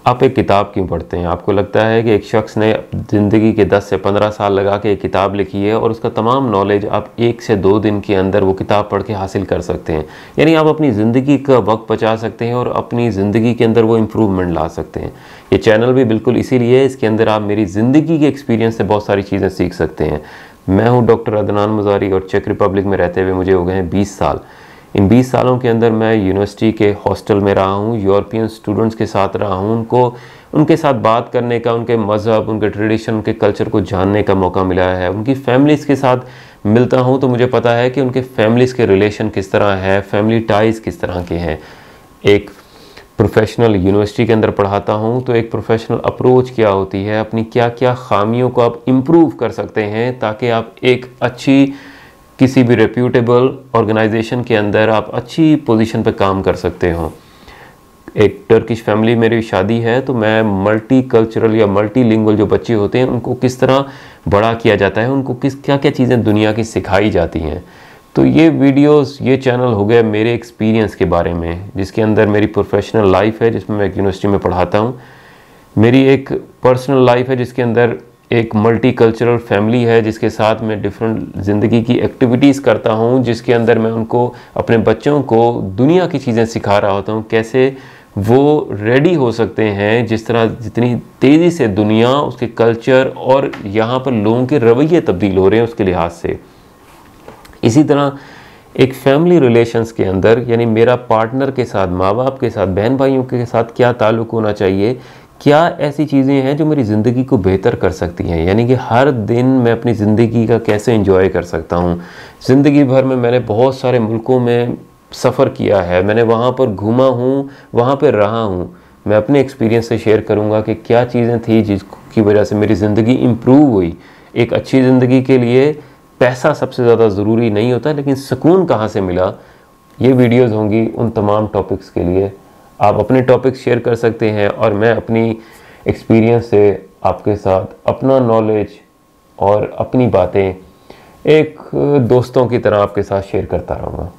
आप एक किताब क्यों पढ़ते हैं? आपको लगता है कि एक शख्स ने ज़िंदगी के 10 से 15 साल लगा के एक किताब लिखी है और उसका तमाम नॉलेज आप 1 से 2 दिन के अंदर वो किताब पढ़ के हासिल कर सकते हैं। यानी आप अपनी ज़िंदगी का वक्त बचा सकते हैं और अपनी ज़िंदगी के अंदर वो इम्प्रूवमेंट ला सकते हैं। ये चैनल भी बिल्कुल इसीलिए है, इसके अंदर आप मेरी ज़िंदगी के एक्सपीरियंस से बहुत सारी चीज़ें सीख सकते हैं। मैं हूँ डॉक्टर अदनान मज़ारी और चेक रिपब्लिक में रहते हुए मुझे हो गए हैं 20 साल। इन 20 सालों के अंदर मैं यूनिवर्सिटी के हॉस्टल में रहा हूँ, यूरोपियन स्टूडेंट्स के साथ रहा हूँ, उनके साथ बात करने का, उनके मज़हब, उनके ट्रेडिशन, उनके कल्चर को जानने का मौका मिला है। उनकी फैमिलीज़ के साथ मिलता हूँ तो मुझे पता है कि उनके फैमिलीज़ के रिलेशन किस तरह है, फैमिली टाइज़ किस तरह के हैं। एक प्रोफेशनल यूनिवर्सिटी के अंदर पढ़ाता हूँ तो एक प्रोफेशनल अप्रोच क्या होती है, अपनी क्या क्या खामियों को आप इम्प्रूव कर सकते हैं ताकि आप एक अच्छी किसी भी रेप्यूटेबल ऑर्गेनाइजेशन के अंदर आप अच्छी पोजीशन पे काम कर सकते हो। एक टर्किश फैमिली मेरी शादी है तो मैं मल्टी कल्चरल या मल्टी लिंगुअल जो बच्चे होते हैं उनको किस तरह बड़ा किया जाता है, उनको किस क्या क्या चीज़ें दुनिया की सिखाई जाती हैं। तो ये वीडियोस, ये चैनल हो गया मेरे एक्सपीरियंस के बारे में, जिसके अंदर मेरी प्रोफेशनल लाइफ है जिसमें मैं एक यूनिवर्सिटी में पढ़ाता हूँ, मेरी एक पर्सनल लाइफ है जिसके अंदर एक मल्टी कल्चरल फैमिली है जिसके साथ मैं डिफरेंट ज़िंदगी की एक्टिविटीज़ करता हूँ, जिसके अंदर मैं उनको, अपने बच्चों को दुनिया की चीज़ें सिखा रहा होता हूँ, कैसे वो रेडी हो सकते हैं, जिस तरह जितनी तेज़ी से दुनिया, उसके कल्चर और यहाँ पर लोगों के रवैये तब्दील हो रहे हैं उसके लिहाज से। इसी तरह एक फैमिली रिलेशंस के अंदर, यानी मेरा पार्टनर के साथ, माँ बाप के साथ, बहन भाइयों के साथ क्या ताल्लुक़ होना चाहिए, क्या ऐसी चीज़ें हैं जो मेरी ज़िंदगी को बेहतर कर सकती हैं, यानी कि हर दिन मैं अपनी ज़िंदगी का कैसे एंजॉय कर सकता हूँ। ज़िंदगी भर में मैंने बहुत सारे मुल्कों में सफ़र किया है, मैंने वहाँ पर घूमा हूँ, वहाँ पर रहा हूँ। मैं अपने एक्सपीरियंस से शेयर करूँगा कि क्या चीज़ें थी जिसकी वजह से मेरी ज़िंदगी इम्प्रूव हुई। एक अच्छी ज़िंदगी के लिए पैसा सबसे ज़्यादा ज़रूरी नहीं होता, लेकिन सुकून कहाँ से मिला, ये वीडियोज़ होंगी उन तमाम टॉपिक्स के लिए। आप अपने टॉपिक्स शेयर कर सकते हैं और मैं अपनी एक्सपीरियंस से आपके साथ अपना नॉलेज और अपनी बातें एक दोस्तों की तरह आपके साथ शेयर करता रहूँगा।